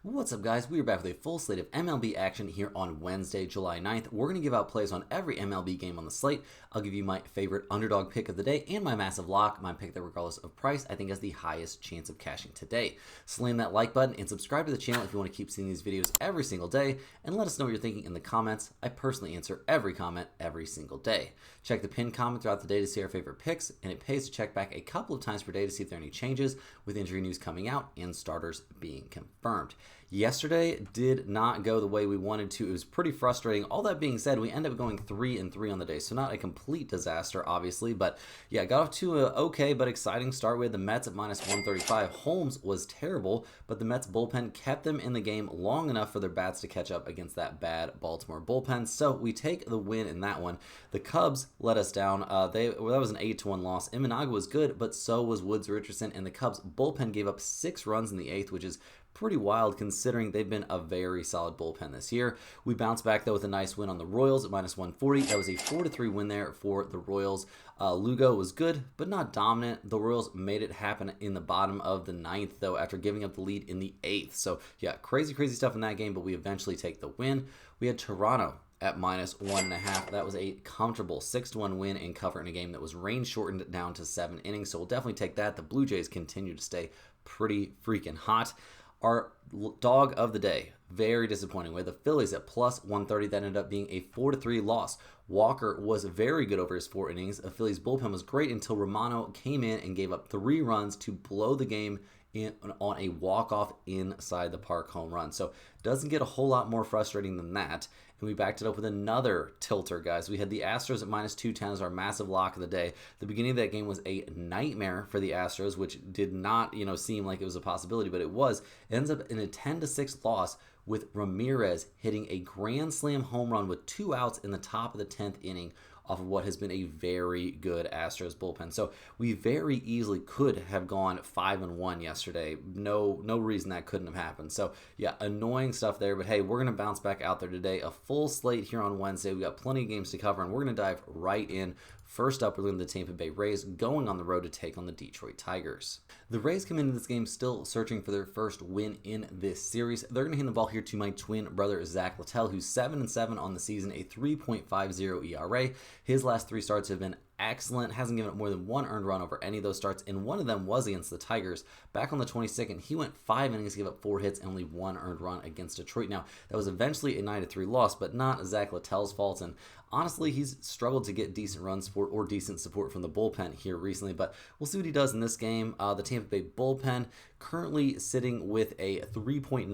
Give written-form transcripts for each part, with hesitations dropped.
What's up, guys? We are back with a full slate of MLB action here on Wednesday, July 9th. We're going to give out plays on every MLB game on the slate. I'll give you my favorite underdog pick of the day and my massive lock, my pick that, regardless of price, I think has the highest chance of cashing today. Slam that like button and subscribe to the channel if you want to keep seeing these videos every single day, and let us know what you're thinking in the comments. I personally answer every comment every single day. Check the pinned comment throughout the day to see our favorite picks, and it pays to check back a couple of times per day to see if there are any changes with injury news coming out and starters being confirmed. Yesterday did not go the way we wanted to. It was pretty frustrating. All that being said, we ended up going 3-3 on the day, so not a complete disaster, obviously, but yeah, got off to an okay but exciting start. We had the Mets at minus 135. Holmes was terrible, but the Mets bullpen kept them in the game long enough for their bats to catch up against that bad Baltimore bullpen, so we take the win in that one. The Cubs let us down. That was an 8-1 loss. Imanaga was good, but so was Woods Richardson, and the Cubs bullpen gave up 6 runs in the 8th, which is pretty wild considering they've been a very solid bullpen this year. We bounced back though with a nice win on the Royals at minus 140. That was a 4-3 win there for the Royals. Lugo was good, but not dominant. The Royals made it happen in the bottom of the 9th though, after giving up the lead in the 8th. So yeah, crazy stuff in that game, but we eventually take the win. We had Toronto at minus 1.5. That was a comfortable 6-1 win and cover in a game that was rain shortened down to 7 innings. So we'll definitely take that. The Blue Jays continue to stay pretty freaking hot. Our dog of the day, very disappointing. We had the Phillies at plus 130. That ended up being a 4-3 loss. Walker was very good over his 4 innings. The Phillies bullpen was great until Romano came in and gave up 3 runs to blow the game on a walk-off inside the park home run. So doesn't get a whole lot more frustrating than that. And we backed it up with another tilter, guys. We had the Astros at minus 210 as our massive lock of the day. The beginning of that game was a nightmare for the Astros, which did not, seem like it was a possibility, but it was. It ends up in a 10-6 loss with Ramirez hitting a grand slam home run with 2 outs in the top of the 10th inning off of what has been a very good Astros bullpen. So we very easily could have gone 5-1 yesterday. No reason that couldn't have happened. So yeah, annoying stuff there, but hey, we're going to bounce back out there today. A full slate here on Wednesday. We got plenty of games to cover, and we're going to dive right in. First up, we're looking at the Tampa Bay Rays going on the road to take on the Detroit Tigers. The Rays come into this game still searching for their first win in this series. They're going to hand the ball here to my twin brother, Zach Littell, who's 7-7 on the season, a 3.50 ERA. His last 3 starts have been excellent, hasn't given up more than 1 earned run over any of those starts, and one of them was against the Tigers. Back on the 22nd, he went 5 innings, gave up 4 hits, and only 1 earned run against Detroit. Now, that was eventually a 9-3 loss, but not Zach Littell's fault, and honestly, he's struggled to get decent run support or decent support from the bullpen here recently, but we'll see what he does in this game. The Tampa Bay bullpen currently sitting with a 3.90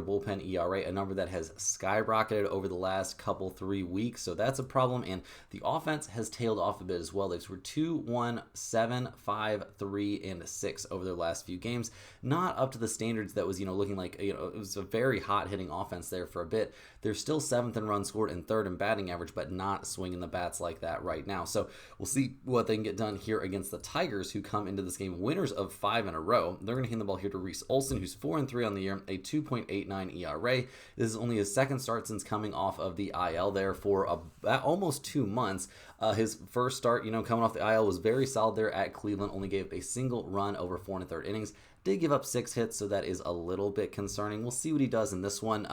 bullpen ERA, a number that has skyrocketed over the last 3 weeks, so that's a problem, and the offense has tailed off a bit as well. They were 2-1, 7, 5, 3, and 6 over their last few games. Not up to the standards that was, looking like, it was a very hot hitting offense there for a bit. They're still 7th in runs scored and 3rd in batting average, but not swinging the bats like that right now. So we'll see what they can get done here against the Tigers, who come into this game winners of 5 in a row. They're going to hand the ball here to Reese Olson, who's 4-3 on the year, a 2.89 ERA. This is only his 2nd start since coming off of the IL there for almost 2 months. His first start, coming off the IL was very solid there at Cleveland, only gave up a single run over 4 1/3 innings. Did give up 6 hits, so that is a little bit concerning. We'll see what he does in this one.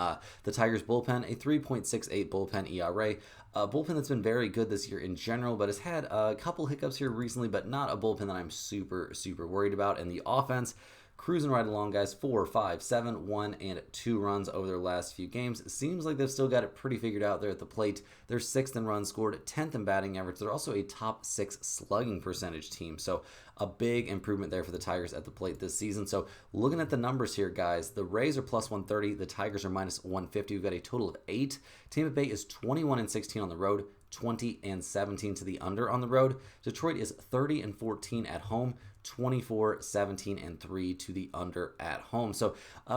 The Tigers bullpen, a 3.68 bullpen ERA. A bullpen that's been very good this year in general, but has had a couple hiccups here recently, but not a bullpen that I'm super worried about. And the offense, cruising right along, guys. 4, 5, 7, 1, and 2 runs over their last few games. It seems like they've still got it pretty figured out there at the plate. They're 6th in runs scored, 10th in batting average. They're also a top 6 slugging percentage team. So a big improvement there for the Tigers at the plate this season. So looking at the numbers here, guys, the Rays are plus 130. The Tigers are minus 150. We've got a total of 8. Tampa Bay is 21-16 on the road, 20-17 to the under on the road. Detroit is 30-14 at home, 24-17-3 to the under at home. So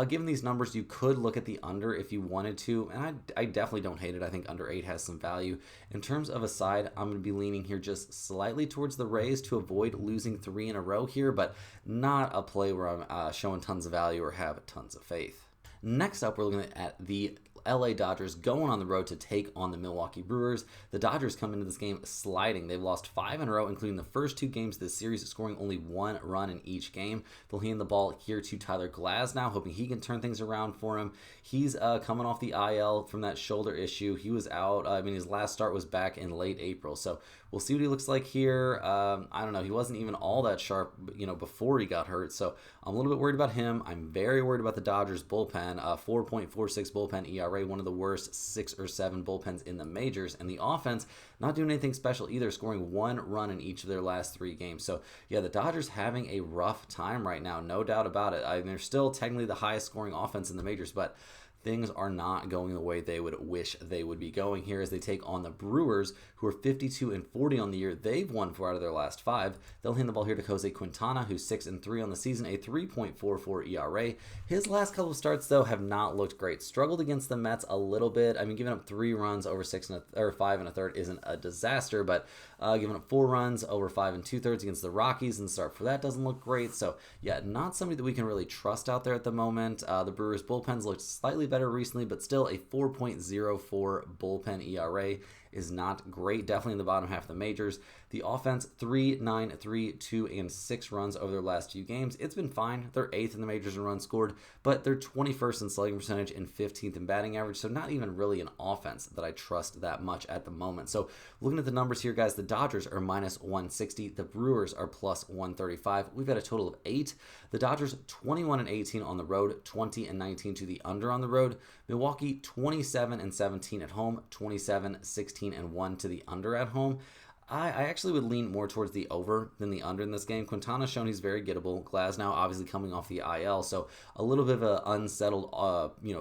given these numbers, you could look at the under if you wanted to, and I definitely don't hate it. I think under 8 has some value. In terms of a side, I'm going to be leaning here just slightly towards the Rays to avoid losing 3 in a row here, but not a play where I'm showing tons of value or have tons of faith. Next up, we're looking at the LA Dodgers going on the road to take on the Milwaukee Brewers. The Dodgers come into this game sliding. They've lost 5 in a row, including the first 2 games of this series, scoring only 1 run in each game. They'll hand the ball here to Tyler Glasnow, hoping he can turn things around for him. He's coming off the IL from that shoulder issue. He was out. His last start was back in late April, so we'll see what he looks like here. I don't know. He wasn't even all that sharp, before he got hurt, so I'm a little bit worried about him. I'm very worried about the Dodgers bullpen. 4.46 bullpen ERA, one of the worst 6 or 7 bullpens in the majors, and the offense not doing anything special either, scoring 1 run in each of their last 3 games. So yeah, the Dodgers having a rough time right now, no doubt about it. They're still technically the highest scoring offense in the majors, but things are not going the way they would wish they would be going here as they take on the Brewers, who are 52-40 on the year. They've won 4 out of their last 5. They'll hand the ball here to Jose Quintana, who's 6-3 on the season, a 3.44 ERA. His last couple of starts, though, have not looked great. Struggled against the Mets a little bit. Giving up 3 runs over 5 1/3 isn't a disaster, but giving up 4 runs over 5 2/3 against the Rockies and the start for that doesn't look great. So yeah, not somebody that we can really trust out there at the moment. The Brewers bullpen's looked slightly better recently, but still a 4.04 bullpen ERA is not great. Definitely in the bottom half of the majors. The offense, 3, 9, 3, 2, and 6 runs over their last few games. It's been fine. They're 8th in the majors in runs scored, but they're 21st in slugging percentage and 15th in batting average, so not even really an offense that I trust that much at the moment. So looking at the numbers here, guys, the Dodgers are minus 160. The Brewers are plus 135. We've got a total of 8. The Dodgers, 21-18 on the road, 20-19 to the under on the road. Milwaukee, 27-17 at home, 27-16-1 to the under at home. I actually would lean more towards the over than the under in this game. Quintana's shown he's very gettable. Glasnow obviously coming off the IL, so a little bit of an unsettled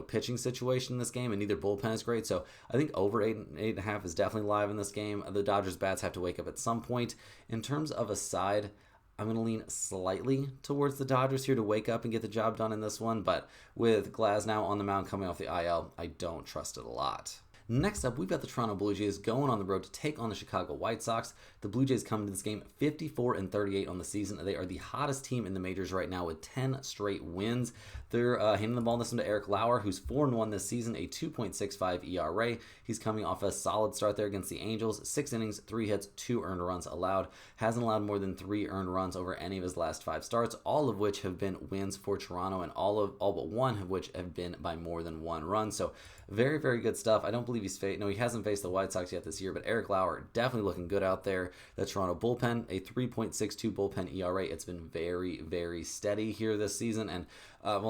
pitching situation in this game, and neither bullpen is great. So I think over 8.5 is definitely live in this game. The Dodgers bats have to wake up at some point. In terms of a side, I'm going to lean slightly towards the Dodgers here to wake up and get the job done in this one, but with Glasnow on the mound coming off the IL, I don't trust it a lot. Next up, we've got the Toronto Blue Jays going on the road to take on the Chicago White Sox. The Blue Jays come into this game 54-38 on the season. They are the hottest team in the majors right now with 10 straight wins. They're handing the ball this one to Eric Lauer, who's 4-1 this season, a 2.65 ERA. He's coming off a solid start there against the Angels. 6 innings, 3 hits, 2 earned runs allowed. Hasn't allowed more than 3 earned runs over any of his last 5 starts, all of which have been wins for Toronto, and all but one of which have been by more than 1 run. So very, very good stuff. I don't believe he hasn't faced the White Sox yet this year, but Eric Lauer definitely looking good out there. The Toronto bullpen, a 3.62 bullpen ERA. It's been very, very steady here this season, and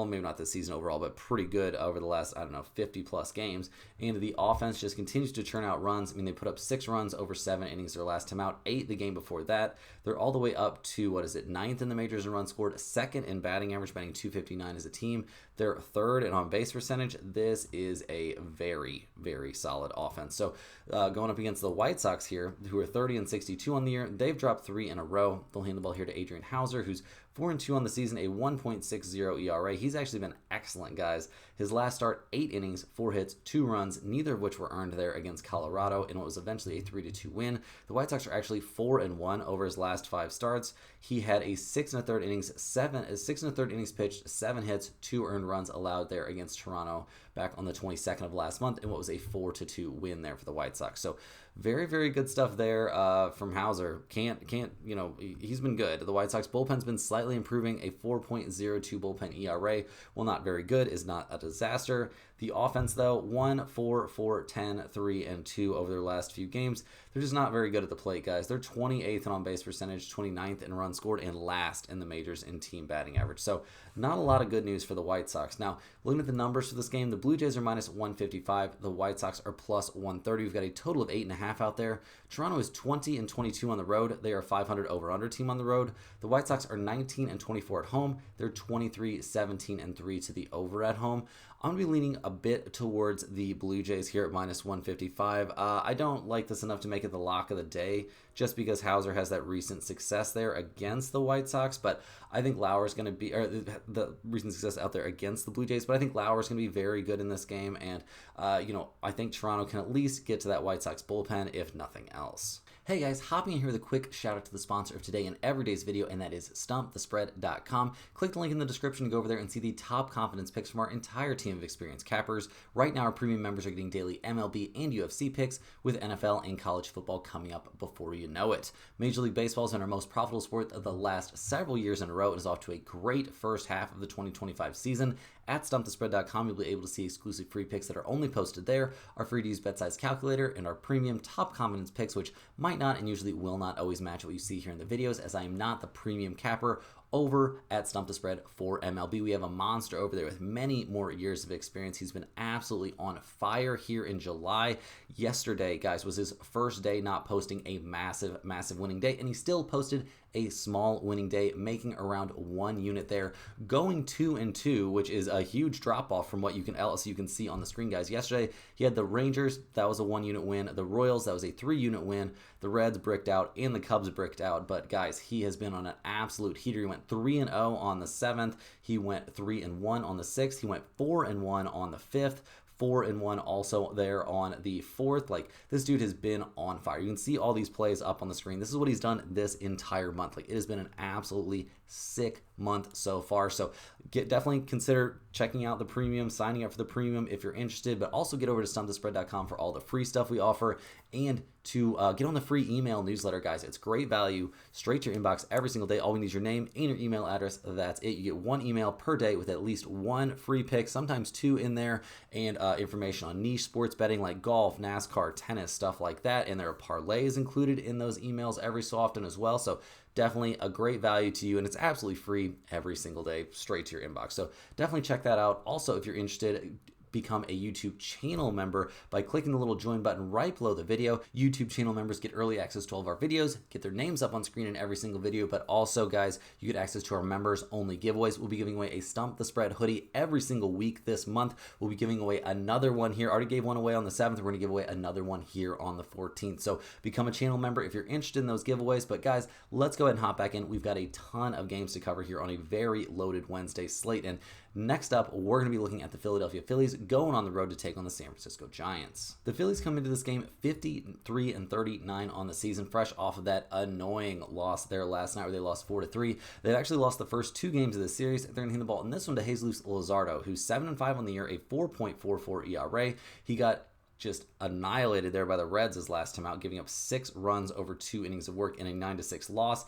maybe not this season overall, but pretty good over the last, 50 plus games. And the offense just continues to churn out runs. They put up 6 runs over 7 innings their last time out, 8 the game before that. They're all the way up to, 9th in the majors in runs scored, 2nd in batting average, batting .259 as a team. They're 3rd in on-base percentage. This is a very, very solid offense. So going up against the White Sox here, who are 30-62 on the year, they've dropped 3 in a row. They'll hand the ball here to Adrian Hauser, who's 4-2 on the season, a 1.60 ERA. He's actually been excellent, guys. His last start, 8 innings, 4 hits, 2 runs, neither of which were earned there against Colorado in what was eventually a 3-2 win. The White Sox are actually 4-1 over his last 5 starts. He had a 6 1/3 innings pitched, 7 hits, 2 earned runs allowed there against Toronto back on the 22nd of last month in what was a 4-2 win there for the White Sox. So very, very good stuff there from Hauser. He's been good. The White Sox bullpen's been slightly improving, a 4.02 bullpen ERA. While not very good, is not a disaster. The offense, though, 1, 4, 4, 10, 3, and 2 over their last few games. They're just not very good at the plate, guys. They're 28th in on-base percentage, 29th in runs scored, and last in the majors in team batting average. So not a lot of good news for the White Sox. Now, looking at the numbers for this game, the Blue Jays are minus 155. The White Sox are plus 130. We've got a total of 8.5 out there. Toronto is 20-22 on the road. They are a 500 over-under team on the road. The White Sox are 19-24 at home. They're 23-17-3 to the over at home. I'm going to be leaning a bit towards the Blue Jays here at minus 155. I don't like this enough to make it the lock of the day just because Hauser has that recent success there against the White Sox, but I think Lauer's going to be, or the recent success out there against the Blue Jays, but I think Lauer's going to be very good in this game, and, I think Toronto can at least get to that White Sox bullpen, if nothing else. Hey guys, hopping in here with a quick shout out to the sponsor of today and every day's video, and that is StumpTheSpread.com. Click the link in the description to go over there and see the top confidence picks from our entire team of experienced cappers. Right now, our premium members are getting daily MLB and UFC picks with NFL and college football coming up before you know it. Major League Baseball is in our most profitable sport of the last several years in a row. It is off to a great first half of the 2025 season. At StumpTheSpread.com, you'll be able to see exclusive free picks that are only posted there, our free-to-use bet size calculator, and our premium top confidence picks, which might not and usually will not always match what you see here in the videos, as I am not the premium capper over at Stump the Spread for MLB. We have a monster over there with many more years of experience. He's been absolutely on fire here in July. Yesterday, guys, was his first day not posting a massive winning day, and he still posted a small winning day, making around 1 unit there, going 2-2, which is a huge drop off from what you can see on the screen, guys. Yesterday, he had the Rangers, that was a 1 unit win, the Royals, that was a 3 unit win, the Reds bricked out, and the Cubs bricked out. But guys, he has been on an absolute heater. He went 3-0 on the 7th, he went 3-1 on the 6th, he went 4-1 on the 5th, 4-1 also there on the 4th. Like, this dude has been on fire. You can see all these plays up on the screen. This is what he's done this entire month. Like, it has been an absolutely sick month so far. So definitely consider checking out the premium, signing up for the premium if you're interested, but also get over to StumpTheSpread.com for all the free stuff we offer, and to get on the free email newsletter, guys. It's great value, straight to your inbox every single day. All we need is your name and your email address. That's it. You get 1 email per day with at least 1 free pick, sometimes 2 in there, and information on niche sports betting like golf, NASCAR, tennis, stuff like that. And there are parlays included in those emails every so often as well. So definitely a great value to you, and it's absolutely free every single day, straight to your inbox. So definitely check that out. Also, if you're interested, become a YouTube channel member by clicking the little join button right below the video. YouTube channel members get early access to all of our videos, get their names up on screen in every single video, but also, guys, you get access to our members only giveaways. We'll be giving away a Stump the Spread hoodie every single week this month. We'll be giving away another one here. Already gave one away on the 7th. We're going to give away another one here on the 14th. So become a channel member if you're interested in those giveaways. But guys, let's go ahead and hop back in. We've got a ton of games to cover here on a very loaded Wednesday slate. And next up, we're going to be looking at the Philadelphia Phillies going on the road to take on the San Francisco Giants. The Phillies come into this game 53-39 on the season, fresh off of that annoying loss there last night where they lost 4-3. They've actually lost the first 2 games of the series. They're going to hand the ball in this one to Jesus Luzardo, who's 7-5 on the year, a 4.44 ERA. He got just annihilated there by the Reds his last time out, giving up 6 runs over 2 innings of work in a 9-6 loss.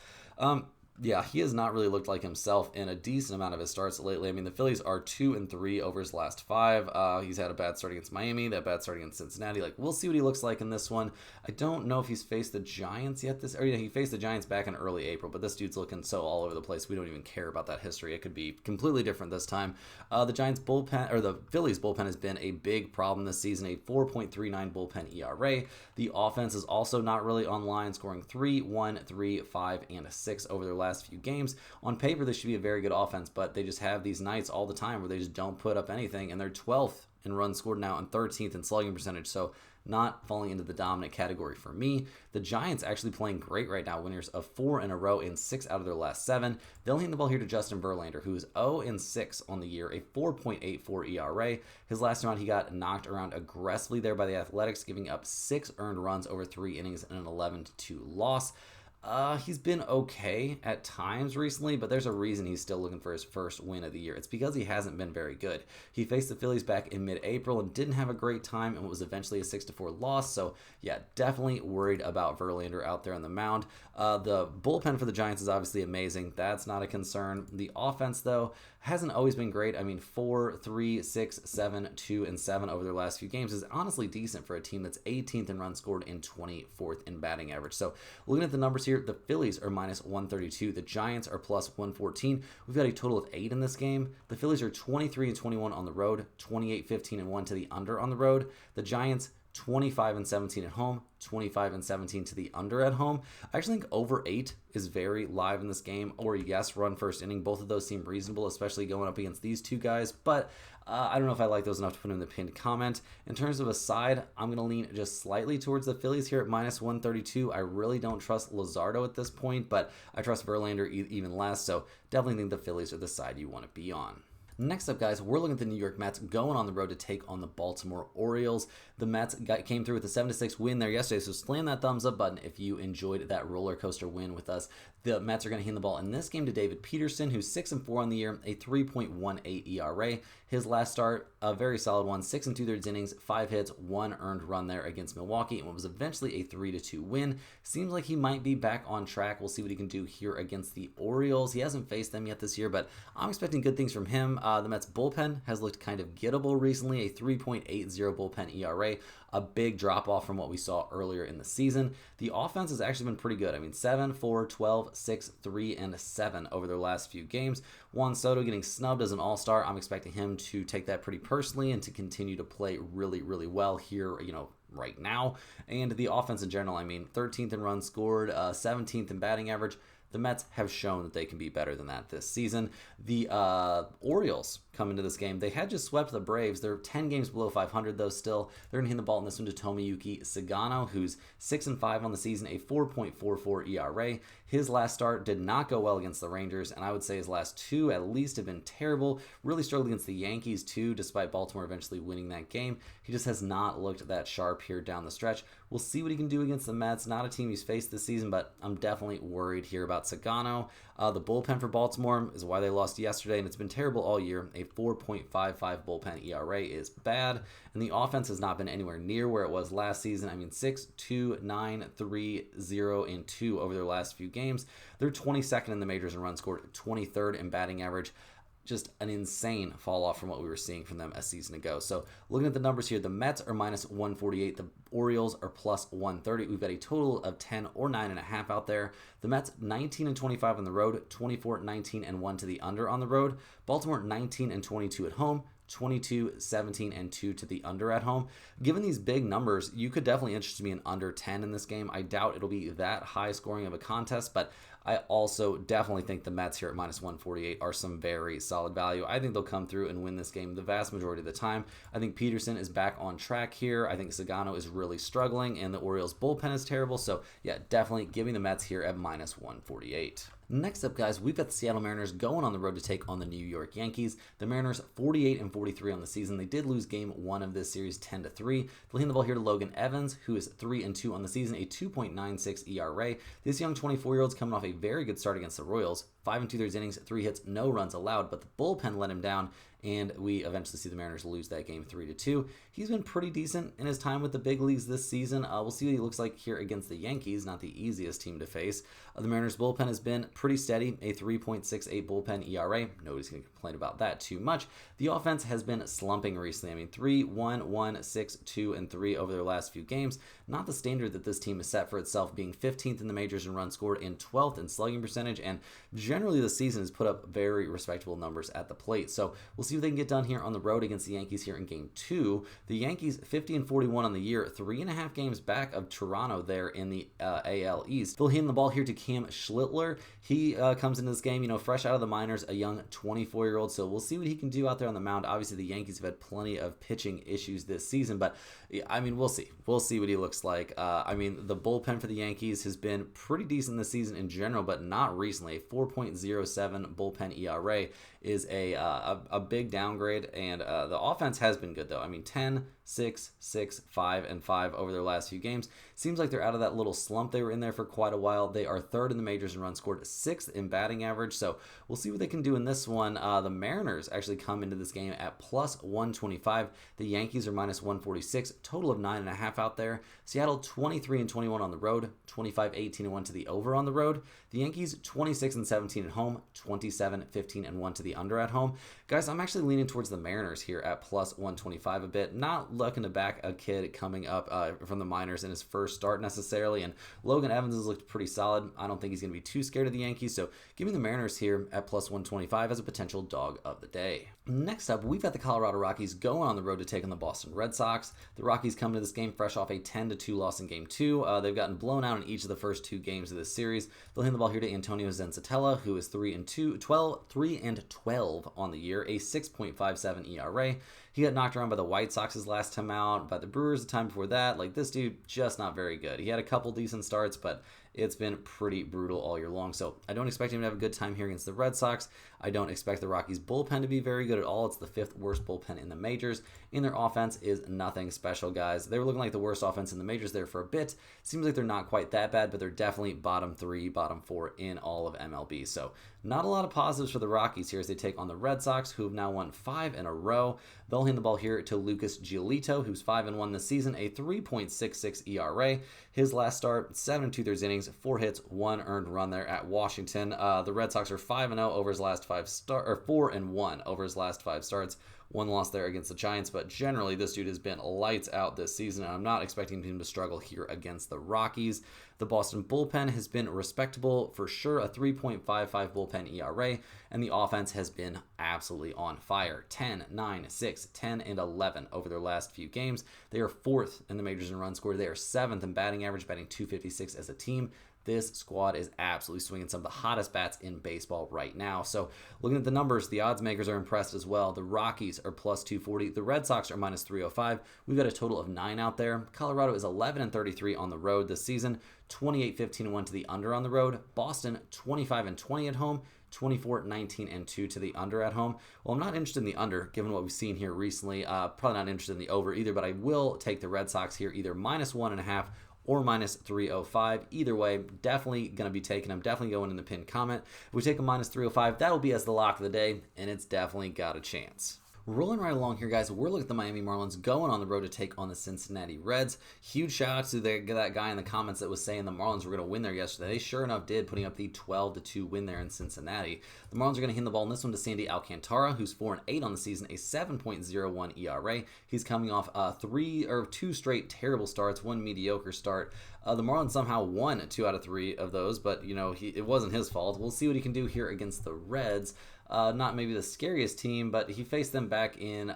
Yeah, he has not really looked like himself in a decent amount of his starts lately. I mean, the Phillies are 2-3 over his last 5. He's had a bad start against Miami, that bad start against Cincinnati. Like, we'll see what he looks like in this one. I don't know if he's faced the Giants yet he faced the Giants back in early April, but this dude's looking so all over the place. We don't even care about that history. It could be completely different this time. The Giants bullpen, or the Phillies bullpen, has been a big problem this season, a 4.39 bullpen ERA. The offense is also not really online, scoring 3, 1, 3, 5, and 6 over their last few games. On paper, this should be a very good offense, but they just have these nights all the time where they just don't put up anything, and they're 12th in runs scored now and 13th in slugging percentage, so not falling into the dominant category for me. The Giants actually playing great right now, winners of 4 in a row in 6 out of their last 7. They'll hand the ball here to Justin Verlander, who is 0-6 on the year, a 4.84 ERA. His last time out, he got knocked around aggressively there by the Athletics, giving up 6 earned runs over 3 innings and an 11-2 loss. He's been okay at times recently, but there's a reason he's still looking for his first win of the year. It's because he hasn't been very good. He faced the Phillies back in mid-April and didn't have a great time, and was eventually a 6-4 loss. So yeah, definitely worried about Verlander out there on the mound. The bullpen for the Giants is obviously amazing. That's not a concern. The offense, though, hasn't always been great. I mean, 4, 3, 6, 7, 2, and 7 over their last few games is honestly decent for a team that's 18th in runs scored and 24th in batting average. So looking at the numbers here, the Phillies are minus 132. The Giants are plus 114. We've got a total of 8 in this game. The Phillies are 23-21 on the road, 28-15-1 to the under on the road. The Giants 25-17 at home, 25-17 to the under at home. I actually think over 8 is very live in this game, or yes, run first inning. Both of those seem reasonable, especially going up against these two guys, but I don't know if I like those enough to put in the pinned comment. In terms of a side, I'm going to lean just slightly towards the Phillies here at minus 132. I really don't trust Luzardo at this point, but I trust Verlander even less, so definitely think the Phillies are the side you want to be on. Next up, guys, we're looking at the New York Mets going on the road to take on the Baltimore Orioles. The Mets came through with a 7-6 win there yesterday, so slam that thumbs up button if you enjoyed that roller coaster win with us. The Mets are going to hand the ball in this game to David Peterson, who's 6-4 on the year, a 3.18 ERA. His last start, a very solid one, 6 2/3 innings, 5 hits, 1 earned run there against Milwaukee, and what was eventually a 3-2 win. Seems like he might be back on track. We'll see what he can do here against the Orioles. He hasn't faced them yet this year, but I'm expecting good things from him. The Mets bullpen has looked kind of gettable recently, a 3.80 bullpen ERA, a big drop off from what we saw earlier in the season. The offense has actually been pretty good. I mean, 7, 4, 12, 6, 3, and 7 over their last few games. Juan Soto getting snubbed as an all-star. I'm expecting him to take that pretty personally and to continue to play really, really well here, right now. And the offense in general, I mean, 13th in runs scored, 17th in batting average. The Mets have shown that they can be better than that this season. The Orioles come into this game. They had just swept the Braves. They're 10 games below 500, though, still. They're going to hand the ball in this one to Tomoyuki Sagano, who's 6-5 on the season, a 4.44 ERA. His last start did not go well against the Rangers, and I would say his last two at least have been terrible. Really struggled against the Yankees, too, despite Baltimore eventually winning that game. He just has not looked that sharp here down the stretch. We'll see what he can do against the Mets. Not a team he's faced this season, but I'm definitely worried here about Sagano. The bullpen for Baltimore is why they lost yesterday, and it's been terrible all year. A 4.55 bullpen ERA is bad, and the offense has not been anywhere near where it was last season. I mean, 6, 2, 9, 3, 0, and 2 over their last few games. They're 22nd in the majors in runs scored, 23rd in batting average. Just an insane fall off from what we were seeing from them a season ago. So looking at the numbers here, the Mets are minus 148. The Orioles are plus 130. We've got a total of 10 or 9.5 out there. The Mets 19-25 on the road, 24-19-1 to the under on the road. Baltimore 19-22 at home, 22-17-2 to the under at home. Given these big numbers, you could definitely interest me in under 10 in this game. I doubt it'll be that high scoring of a contest, but I also definitely think the Mets here at minus 148 are some very solid value. I think they'll come through and win this game the vast majority of the time. I think Peterson is back on track here. I think Sagano is really struggling, and the Orioles bullpen is terrible. So yeah, definitely giving the Mets here at minus 148. Next up, guys, we've got the Seattle Mariners going on the road to take on the New York Yankees. The Mariners 48-43 on the season. They did lose game 1 of this series 10-3. They'll hand the ball here to Logan Evans, who is 3-2 on the season, a 2.96 ERA. This young 24-year-old's coming off a very good start against the Royals. 5 2/3 innings, 3 hits, no runs allowed, but the bullpen let him down, and we eventually see the Mariners lose that game 3-2. He's been pretty decent in his time with the big leagues this season. We'll see what he looks like here against the Yankees, not the easiest team to face. The Mariners bullpen has been pretty steady, a 3.68 bullpen ERA. Nobody's going to complain about that too much. The offense has been slumping recently. I mean, 3, 1, 1, 6, 2, and 3 over their last few games. Not the standard that this team has set for itself, being 15th in the majors in runs scored and 12th in slugging percentage, and generally the season has put up very respectable numbers at the plate. So we'll see what they can get done here on the road against the Yankees here in game 2. The Yankees 50-41 on the year, 3.5 games back of Toronto there in the AL East. They'll hand the ball here to Cam Schlittler. He comes into this game, fresh out of the minors, a young 24-year-old. So we'll see what he can do out there on the mound. Obviously, the Yankees have had plenty of pitching issues this season, but I mean, we'll see. We'll see what he looks like. I mean, the bullpen for the Yankees has been pretty decent this season in general, but not recently. A 4.07 bullpen ERA is a big downgrade, and the offense has been good, though. I mean, 10, 6, 6, 5, and 5 over their last few games. Seems like they're out of that little slump they were in there for quite a while. They are 3rd in the majors in runs scored, 6th in batting average, so we'll see what they can do in this one. The Mariners actually come into this game at plus 125. The Yankees are minus 146, total of 9.5 out there. Seattle 23-21 on the road, 25-18-1 to the over on the road. The Yankees 26-17 at home, 27-15-1 to the under at home. Guys, I'm actually leaning towards the Mariners here at plus 125 a bit. Not looking to back a kid coming up from the minors in his first start necessarily, and Logan Evans has looked pretty solid. I don't think he's going to be too scared of the Yankees, so give me the Mariners here at plus 125 as a potential dog of the day. Next up, we've got the Colorado Rockies going on the road to take on the Boston Red Sox. The Rockies come to this game fresh off a 10-2 loss in game 2. They've gotten blown out in each of the first 2 games of this series. They'll hand the ball here to Antonio Zensatella, who is 3-12 on the year, a 6.57 ERA. He got knocked around by the White Sox his last time out, by the Brewers the time before that. Like, this dude, just not very good. He had a couple decent starts, but it's been pretty brutal all year long. So I don't expect him to have a good time here against the Red Sox. I don't expect the Rockies bullpen to be very good at all. It's the 5th worst bullpen in the majors, and their offense is nothing special, guys. They were looking like the worst offense in the majors there for a bit. Seems like they're not quite that bad, but they're definitely bottom 3, bottom 4 in all of MLB. So not a lot of positives for the Rockies here as they take on the Red Sox, who have now won 5 in a row. They'll hand the ball here to Lucas Giolito, who's 5-1 this season, a 3.66 ERA. His last start, 7 2/3 innings, 4 hits, 1 earned run there at Washington. The Red Sox are 5-0 over his last 4-1 over his last 5 starts. 1 loss there against the Giants, but generally this dude has been lights out this season, and I'm not expecting him to struggle here against the Rockies. The Boston bullpen has been respectable for sure, a 3.55 bullpen ERA, and the offense has been absolutely on fire. 10, 9, 6, 10, and 11 over their last few games. They are 4th in the majors in runs scored. They are 7th in batting average, batting .256 as a team. This squad is absolutely swinging some of the hottest bats in baseball right now. So looking at the numbers, the odds makers are impressed as well. The Rockies are plus 240. The Red Sox are minus 305. We've got a total of 9 out there. Colorado is 11-33 on the road this season. 28-15-1 to the under on the road. Boston 25-20 at home. 24-19-2 to the under at home. Well, I'm not interested in the under, given what we've seen here recently. Probably not interested in the over either, but I will take the Red Sox here, either minus 1.5 or minus 305. Either way, definitely going to be taking them. Definitely going in the pinned comment. If we take a minus 305, that'll be as the lock of the day, and it's definitely got a chance. Rolling right along here, guys, we're looking at the Miami Marlins going on the road to take on the Cincinnati Reds. Huge shout out to that guy in the comments that was saying the Marlins were going to win there yesterday. They sure enough did, putting up the 12-2 win there in Cincinnati. The Marlins are going to hand the ball in this one to Sandy Alcantara, who's 4-8 on the season, a 7.01 ERA. He's coming off 2 straight terrible starts, 1 mediocre start. The Marlins somehow won 2 out of 3 of those, but it wasn't his fault. We'll see what he can do here against the Reds. Not maybe the scariest team, but he faced them back in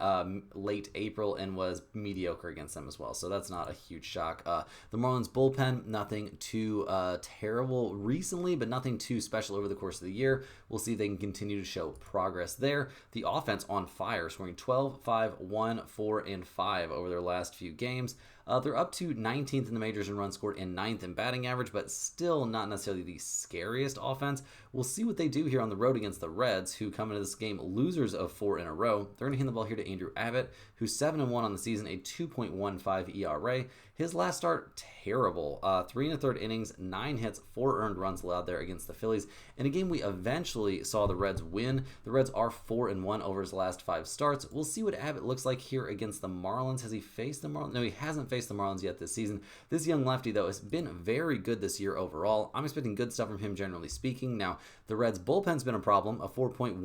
late April and was mediocre against them as well. So that's not a huge shock. The Marlins bullpen, nothing too terrible recently, but nothing too special over the course of the year. We'll see if they can continue to show progress there. The offense on fire, scoring 12, 5, 1, 4, and 5 over their last few games. They're up to 19th in the majors in runs scored and 9th in batting average, but still not necessarily the scariest offense. We'll see what they do here on the road against the Reds, who come into this game losers of 4 in a row. They're going to hand the ball here to Andrew Abbott, who's 7-1 on the season, a 2.15 ERA. His last start, terrible. 3 1/3 innings, 9 hits, 4 earned runs allowed there against the Phillies. In a game we eventually saw the Reds win. The Reds are 4-1 over his last 5 starts. We'll see what Abbott looks like here against the Marlins. Has he faced the Marlins? No, he hasn't faced the Marlins yet this season. This young lefty, though, has been very good this year overall. I'm expecting good stuff from him, generally speaking. Now, the Reds' bullpen's been a problem, a 4.10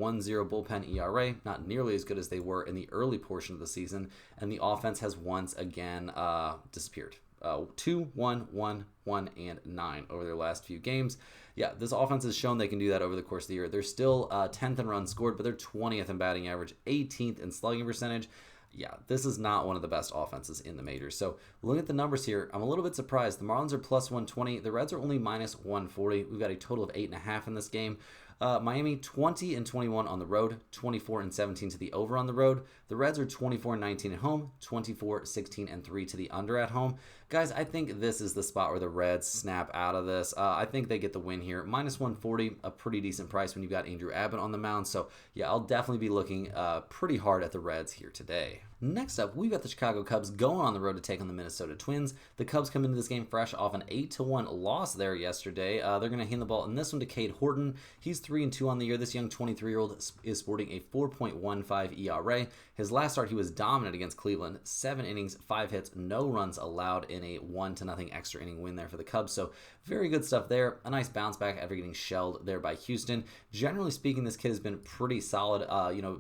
bullpen ERA, not nearly as good as they were in the early portion of the season, and the offense has once again disappeared. 2, 1, 1, 1, and 9 over their last few games. Yeah, this offense has shown they can do that over the course of the year. They're still 10th in runs scored, but they're 20th in batting average, 18th in slugging percentage. Yeah, this is not one of the best offenses in the majors. So looking at the numbers here, I'm a little bit surprised. The Marlins are plus 120. The Reds are only minus 140. We've got a total of 8.5 in this game. Miami 20-21 on the road, 24-17 to the over on the road. The Reds are 24-19 at home, 24-16-3 to the under at home. Guys, I think this is the spot where the Reds snap out of this. I think they get the win here. Minus 140, a pretty decent price when you've got Andrew Abbott on the mound. So yeah, I'll definitely be looking pretty hard at the Reds here today. Next up, we've got the Chicago Cubs going on the road to take on the Minnesota Twins. The Cubs come into this game fresh off an 8-1 loss there yesterday. They're going to hand the ball in this one to Cade Horton. He's 3-2 on the year. This young 23-year-old is sporting a 4.15 ERA. His last start, he was dominant against Cleveland. 7 innings, 5 hits, no runs allowed in a 1-0 extra inning win there for the Cubs. So very good stuff there. A nice bounce back after getting shelled there by Houston. Generally speaking, this kid has been pretty solid,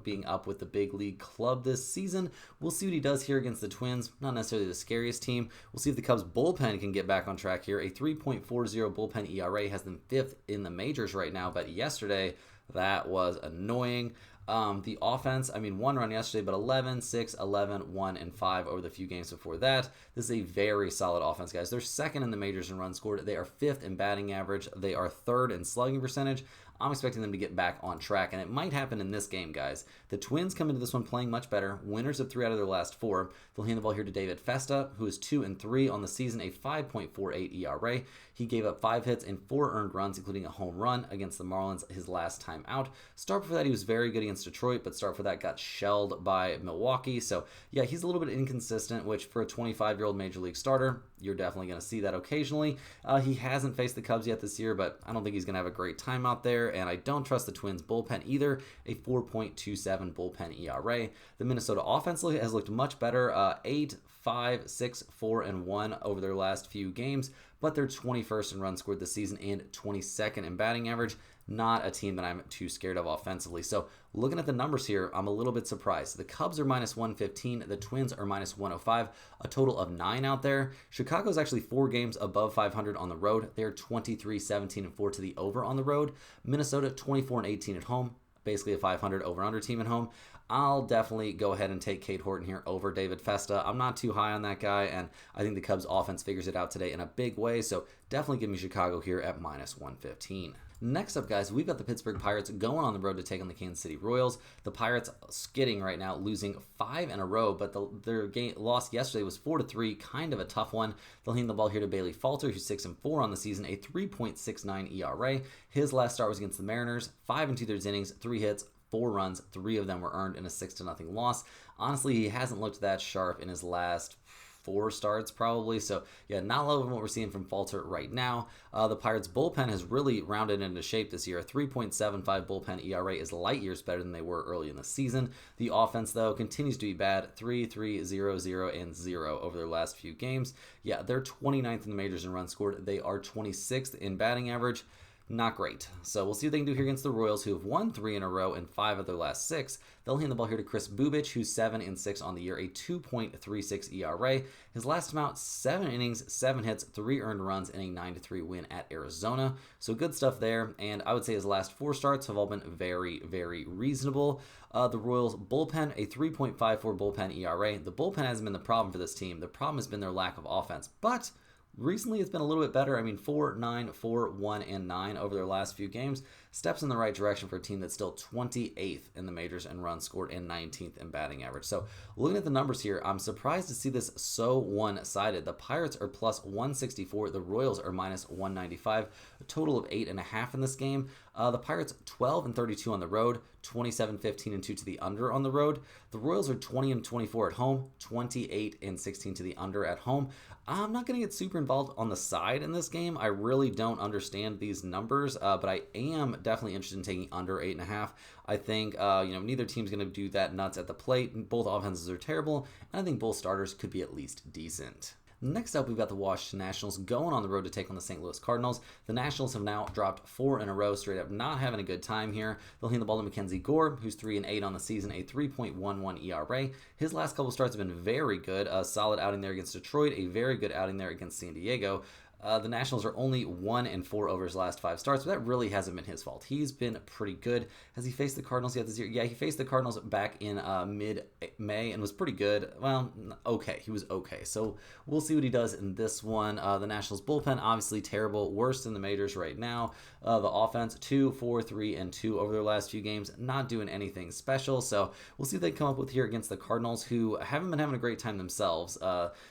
being up with the big league club this season. We'll see what he does here against the Twins. Not necessarily the scariest team. We'll see if the Cubs bullpen can get back on track here. A 3.40 bullpen ERA has them 5th in the majors right now, but yesterday that was annoying. The offense, 1 run yesterday, but 11, 6, 11, 1, and 5 over the few games before that. This is a very solid offense, guys. They're 2nd in the majors in runs scored. They are 5th in batting average. They are 3rd in slugging percentage. I'm expecting them to get back on track, and it might happen in this game, guys. The Twins come into this one playing much better, winners of 3 out of their last 4. They'll hand the ball here to David Festa, who is 2-3 on the season, a 5.48 ERA. He gave up 5 hits and 4 earned runs, including a home run against the Marlins his last time out. Start before that, he was very good against Detroit, but start for that got shelled by Milwaukee. So, yeah, he's a little bit inconsistent, which for a 25-year-old Major League starter, you're definitely going to see that occasionally. He hasn't faced the Cubs yet this year, but I don't think he's going to have a great time out there, and I don't trust the Twins' bullpen either, a 4.27 bullpen ERA. The Minnesota offense has looked much better, 8, 5, 6, 4, and 1 over their last few games, but they're 21st in runs scored this season and 22nd in batting average. Not a team that I'm too scared of offensively. So looking at the numbers here, I'm a little bit surprised. The Cubs are minus 115. The Twins are minus 105. A total of 9 out there. Chicago's actually 4 games above 500 on the road. They're 23, 17, and 4 to the over on the road. Minnesota 24 and 18 at home. Basically a 500 over-under team at home. I'll definitely go ahead and take Cade Horton here over David Festa. I'm not too high on that guy, and I think the Cubs offense figures it out today in a big way, so definitely give me Chicago here at minus 115. Next up, guys, we've got the Pittsburgh Pirates going on the road to take on the Kansas City Royals. The Pirates skidding right now, losing 5 in a row, but their loss yesterday was 4-3, kind of a tough one. They'll hand the ball here to Bailey Falter, who's 6-4 on the season, a 3.69 ERA. His last start was against the Mariners, 5 2/3 innings, 3 hits, 4 runs, 3 of them were earned in a 6-0 loss. Honestly, he hasn't looked that sharp in his last 4 starts probably. So yeah, not loving what we're seeing from Falter right now. The Pirates bullpen has really rounded into shape this year. A 3.75 bullpen ERA is light years better than they were early in the season. The offense though continues to be bad. 3-3, 0-0, and 0 over their last few games. Yeah, they're 29th in the majors in runs scored. They are 26th in batting average. Not great. So we'll see what they can do here against the Royals, who have won 3 in a row and 5 of their last 6. They'll hand the ball here to Chris Bubich, who's 7-6 on the year, a 2.36 ERA. His last time out, 7 innings, 7 hits, 3 earned runs, and a 9-3 win at Arizona. So good stuff there, and I would say his last 4 starts have all been very, very reasonable. The Royals bullpen, a 3.54 bullpen ERA. The bullpen hasn't been the problem for this team. The problem has been their lack of offense, but recently, it's been a little bit better. I mean, 4, 9, 4, 1, and 9 over their last few games. Steps in the right direction for a team that's still 28th in the majors in runs scored and 19th in batting average. So looking at the numbers here, I'm surprised to see this so one-sided. The Pirates are plus 164. The Royals are minus 195. A total of 8.5 in this game. The Pirates 12-32 on the road, 27-15-2 to the under on the road. The Royals are 20-24 at home, 28-16 to the under at home. I'm not going to get super involved on the side in this game. I really don't understand these numbers, but I am definitely interested in taking under 8.5. I think neither team's going to do that nuts at the plate. Both offenses are terrible, and I think both starters could be at least decent. Next up, we've got the Washington Nationals going on the road to take on the St. Louis Cardinals. The Nationals have now dropped 4 in a row, straight up not having a good time here. They'll hand the ball to Mackenzie Gore, who's 3-8 on the season, a 3.11 ERA. His last couple starts have been very good. A solid outing there against Detroit, a very good outing there against San Diego. The Nationals are only 1-4 over his last 5 starts, but that really hasn't been his fault. He's been pretty good. Has he faced the Cardinals yet this year? Yeah, he faced the Cardinals back in mid-May and was pretty good. Well, okay. He was okay. So we'll see what he does in this one. The Nationals bullpen, obviously terrible. Worst in the majors right now. The offense, 2, 4, 3, and 2 over their last few games. Not doing anything special. So we'll see what they come up with here against the Cardinals, who haven't been having a great time themselves.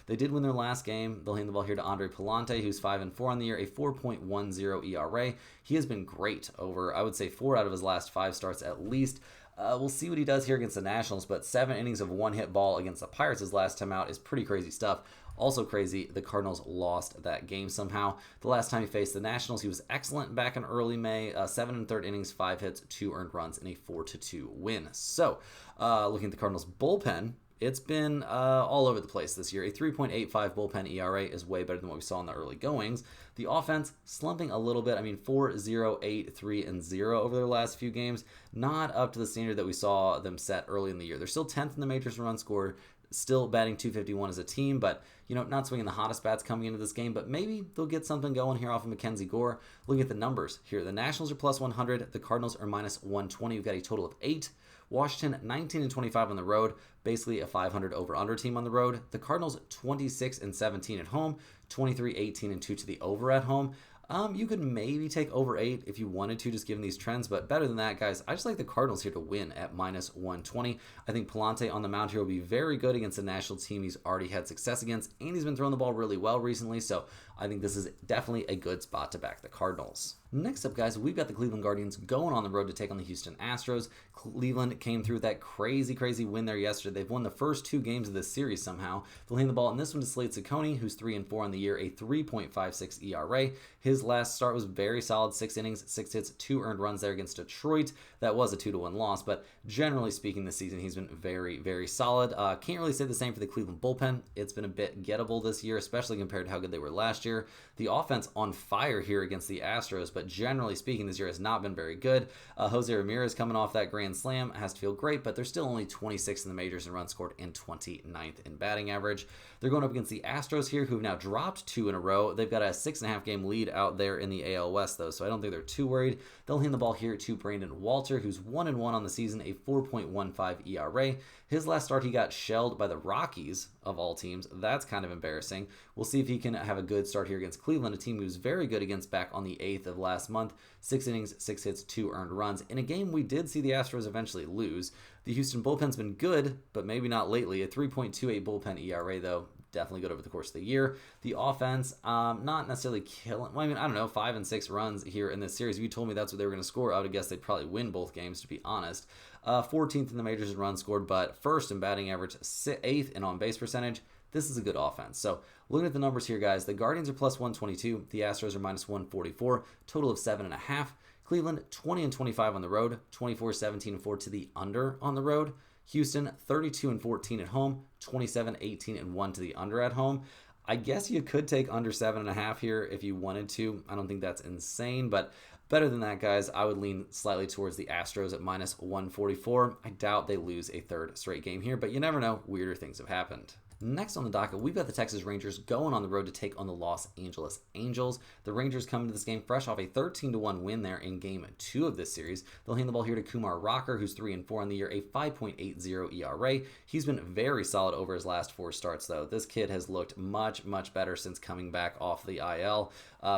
They did win their last game. They'll hand the ball here to Andre Palante, who's 5-4 on the year, a 4.10 ERA. He has been great over, I would say, 4 out of his last 5 starts at least. We'll see what he does here against the Nationals, but 7 innings of 1-hit ball against the Pirates his last time out is pretty crazy stuff. Also crazy, the Cardinals lost that game somehow. The last time he faced the Nationals, he was excellent back in early May. 7 1/3 innings, 5 hits, 2 earned runs, and a 4-2 win. So, looking at the Cardinals bullpen, it's been all over the place this year. A 3.85 bullpen ERA is way better than what we saw in the early goings. The offense slumping a little bit. I mean, 4-0, 8-3, and 0 over their last few games. Not up to the standard that we saw them set early in the year. They're still 10th in the majors in runs scored, still batting .251 as a team, but not swinging the hottest bats coming into this game, but maybe they'll get something going here off of Mackenzie Gore. Looking at the numbers here, the Nationals are plus 100, the Cardinals are minus 120. We've got a total of 8. Washington 19-25 on the road, basically a 500 over/under team on the road. The Cardinals 26-17 at home, 23-18-2 to the over at home. You could maybe take over 8 if you wanted to, just given these trends, but better than that, guys, I just like the Cardinals here to win at minus 120. I think Palante on the mound here will be very good against a national team he's already had success against, and he's been throwing the ball really well recently, so I think this is definitely a good spot to back the Cardinals. Next up, guys, we've got the Cleveland Guardians going on the road to take on the Houston Astros. Cleveland came through with that crazy win there yesterday. They've won the first 2 games of this series somehow. They'll hand the ball in this one to Slate Ciccone, who's 3-4 on the year, a 3.56 ERA. His last start was very solid, 6 innings, 6 hits, 2 earned runs there against Detroit. That was a 2-1 loss, but generally speaking this season, he's been very solid. Can't really say the same for the Cleveland bullpen. It's been a bit gettable this year, especially compared to how good they were last year. The offense on fire here against the Astros, but generally speaking, this year has not been very good. Jose Ramirez coming off that grand slam has to feel great, but they're still only 26th in the majors in runs scored and 29th in batting average. They're going up against the Astros here, who've now dropped 2 in a row. They've got a 6.5 game lead out there in the AL West, though, so I don't think they're too worried. They'll hand the ball here to Brandon Walter, who's 1-1 on the season, a 4.15 ERA. His last start, he got shelled by the Rockies, of all teams. That's kind of embarrassing. We'll see if he can have a good start here against Cleveland, a team he was very good against back on the 8th of last month. 6 innings, 6 hits, 2 earned runs. In a game we did see the Astros eventually lose. The Houston bullpen's been good, but maybe not lately. A 3.28 bullpen ERA, though. Definitely good over the course of the year. The offense, not necessarily killing. Well, I mean, I don't know, 5 and 6 runs here in this series. If you told me that's what they were going to score, I would have guessed they'd probably win both games, to be honest. 14th in the majors in runs scored, but first in batting average, 8th in on-base percentage. This is a good offense. So looking at the numbers here, guys, the Guardians are plus 122. The Astros are minus 144. Total of 7.5. Cleveland, 20-25 on the road. 24-17-4 to the under on the road. Houston, 32-14 at home. 27-18-1 to the under at home. I guess you could take under 7.5 here if you wanted to. I don't think that's insane, but better than that, guys. I would lean slightly towards the Astros at minus 144. I doubt they lose a 3rd straight game here, but you never know. Weirder things have happened. Next on the docket, we've got the Texas Rangers going on the road to take on the Los Angeles Angels. The Rangers come into this game fresh off a 13-1 win there in Game 2 of this series. They'll hand the ball here to Kumar Rocker, who's 3-4 on the year, a 5.80 ERA. He's been very solid over his last 4 starts, though. This kid has looked much better since coming back off the IL.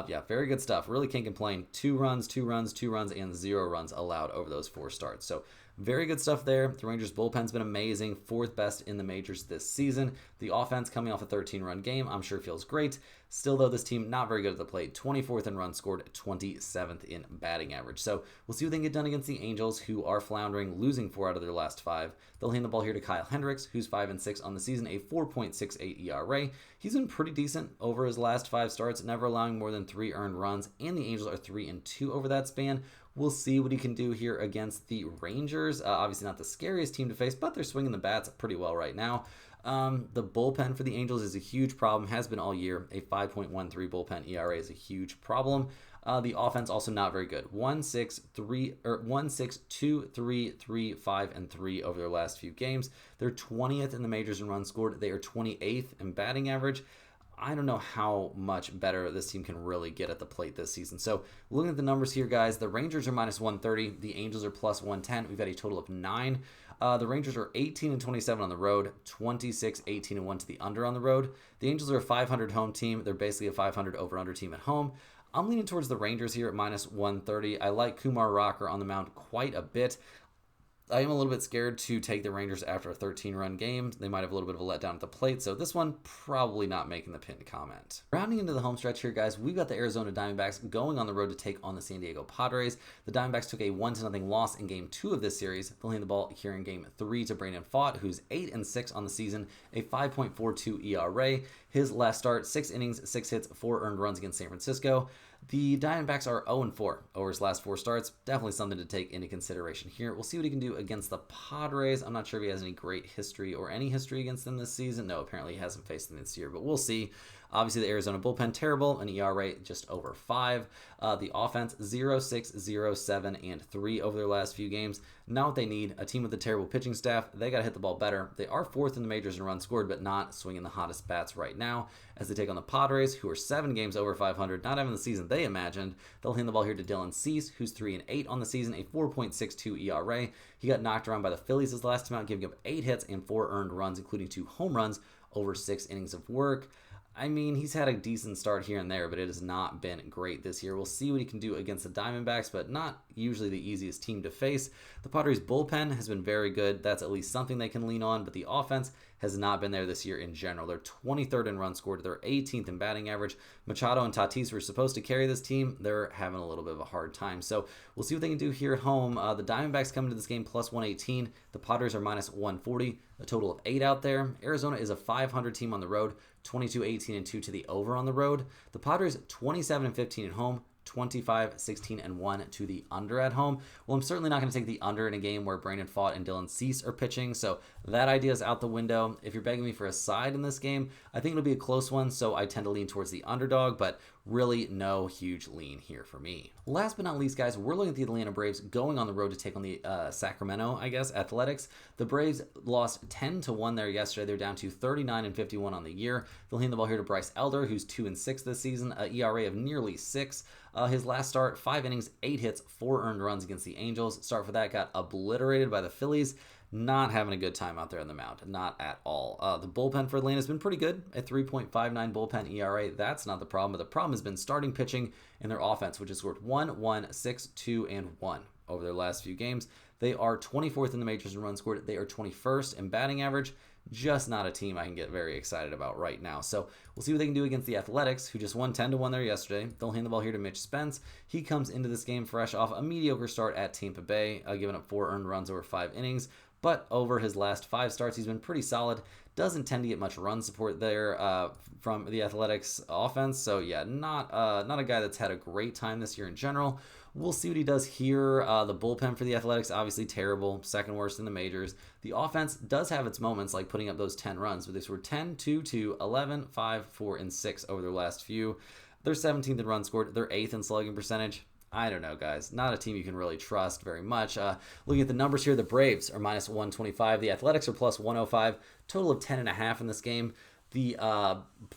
Yeah, very good stuff. Really can't complain. 2 runs, and 0 runs allowed over those 4 starts. So very good stuff there. The Rangers bullpen's been amazing. 4th best in the majors this season. The offense coming off a 13-run game, I'm sure feels great. Still, though, this team not very good at the plate. 24th in runs scored, 27th in batting average. So we'll see what they can get done against the Angels, who are floundering, losing 4 out of their last 5. They'll hand the ball here to Kyle Hendricks, who's 5-6 on the season, a 4.68 ERA. He's been pretty decent over his last 5 starts, never allowing more than 3 earned runs, and the Angels are 3-2 over that span. We'll see what he can do here against the Rangers. Obviously not the scariest team to face, but they're swinging the bats pretty well right now. The bullpen for the Angels is a huge problem, has been all year. A 5.13 bullpen ERA is a huge problem. The offense also not very good. 1-6, 2, 3, 3, 5, and 3 over their last few games. They're 20th in the majors in runs scored. They are 28th in batting average. I don't know how much better this team can really get at the plate this season. So looking at the numbers here, guys, the Rangers are minus 130. The Angels are plus 110. We've got a total of 9. The Rangers are 18-27 on the road, 26-18-1 to the under on the road. The Angels are a 500 home team. They're basically a 500 over-under team at home. I'm leaning towards the Rangers here at minus 130. I like Kumar Rocker on the mound quite a bit. I am a little bit scared to take the Rangers after a 13-run game. They might have a little bit of a letdown at the plate, so this one probably not making the pinned comment. Rounding into the home stretch here, guys, we've got the Arizona Diamondbacks going on the road to take on the San Diego Padres. The Diamondbacks took a 1-0 loss in Game 2 of this series. They'll hand the ball here in Game 3 to Brandon Pfaadt, who's 8-6 on the season, a 5.42 ERA. His last start, 6 innings, 6 hits, 4 earned runs against San Francisco. The Diamondbacks are 0-4 over his last 4 starts. Definitely something to take into consideration here. We'll see what he can do against the Padres. I'm not sure if he has any great history or any history against them this season. No, apparently he hasn't faced them this year, but we'll see. Obviously, the Arizona bullpen, terrible. An ERA just over 5. The offense, 0-6, 0-7, and 3 over their last few games. Not what they need. A team with a terrible pitching staff. They got to hit the ball better. They are 4th in the majors in runs scored, but not swinging the hottest bats right now. As they take on the Padres, who are 7 games over 500, not having the season they imagined. They'll hand the ball here to Dylan Cease, who's 3-8 on the season, a 4.62 ERA. He got knocked around by the Phillies his last time out, giving up 8 hits and 4 earned runs, including 2 home runs over 6 innings of work. I mean, he's had a decent start here and there, but it has not been great this year. We'll see what he can do against the Diamondbacks, but not usually the easiest team to face. The Padres bullpen has been very good. That's at least something they can lean on, but the offense has not been there this year in general. They're 23rd in runs scored. They're 18th in batting average. Machado and Tatis were supposed to carry this team. They're having a little bit of a hard time. So we'll see what they can do here at home. The Diamondbacks come into this game plus 118. The Padres are minus 140. A total of 8 out there. Arizona is a 500 team on the road. 22-18-2 to the over on the road. The Padres 27-15 at home. 25-16-1 to the under at home. Well, I'm certainly not going to take the under in a game where Brandon Pfaadt and Dylan Cease are pitching, so that idea is out the window. If you're begging me for a side in this game, I think it'll be a close one, so I tend to lean towards the underdog, but really no huge lean here for me. Last but not least, guys, we're looking at the Atlanta Braves going on the road to take on the Sacramento, Athletics. The Braves lost 10-1 there yesterday. They're down to 39-51 on the year. They'll hand the ball here to Bryce Elder, who's 2-6 this season, an ERA of nearly 6. His last start, 5 innings, 8 hits, 4 earned runs against the Angels. Start for that got obliterated by the Phillies. Not having a good time out there on the mound. Not at all. The bullpen for Atlanta has been pretty good at 3.59 bullpen ERA. That's not the problem. But the problem has been starting pitching in their offense, which has scored 1-1, 6-2, and 1 over their last few games. They are 24th in the majors in runs scored. They are 21st in batting average. Just not a team I can get very excited about right now. So we'll see what they can do against the Athletics, who just won 10-1 there yesterday. They'll hand the ball here to Mitch Spence. He comes into this game fresh off a mediocre start at Tampa Bay, giving up 4 earned runs over 5 innings. But over his last 5 starts, he's been pretty solid. Doesn't tend to get much run support there from the Athletics offense. So yeah, not a guy that's had a great time this year in general. We'll see what he does here. The bullpen for the Athletics, obviously terrible, second worst in the majors. The offense does have its moments, like putting up those 10 runs, but they were 10, 2, 2, 11, 5, 4, and 6 over their last few. They're 17th in runs scored. They're 8th in slugging percentage. I don't know, guys. Not a team you can really trust very much. Looking at the numbers here, the Braves are minus 125. The Athletics are plus 105. Total of 10.5 in this game. The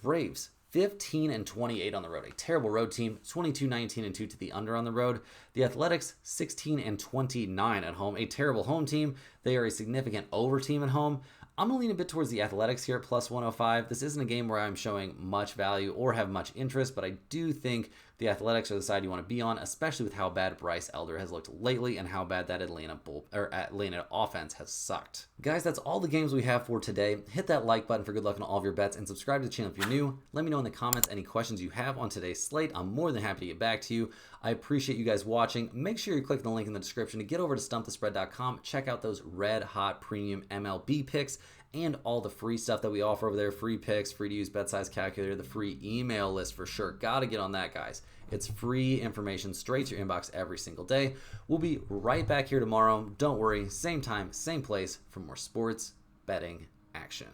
Braves 15-28 on the road. A terrible road team. 22-19-2 to the under on the road. The Athletics 16-29 at home. A terrible home team. They are a significant over team at home. I'm going to lean a bit towards the Athletics here at plus 105. This isn't a game where I'm showing much value or have much interest, but I do think the Athletics are the side you want to be on, especially with how bad Bryce Elder has looked lately and how bad that Atlanta offense has sucked. Guys, that's all the games we have for today. Hit that like button for good luck on all of your bets and subscribe to the channel if you're new. Let me know in the comments any questions you have on today's slate. I'm more than happy to get back to you. I appreciate you guys watching. Make sure you click the link in the description to get over to stumpthespread.com. Check out those red hot premium MLB picks and all the free stuff that we offer over there. Free picks, free to use bet size calculator, the free email list for sure. Gotta get on that, guys. It's free information straight to your inbox every single day. We'll be right back here tomorrow. Don't worry, same time, same place for more sports betting action.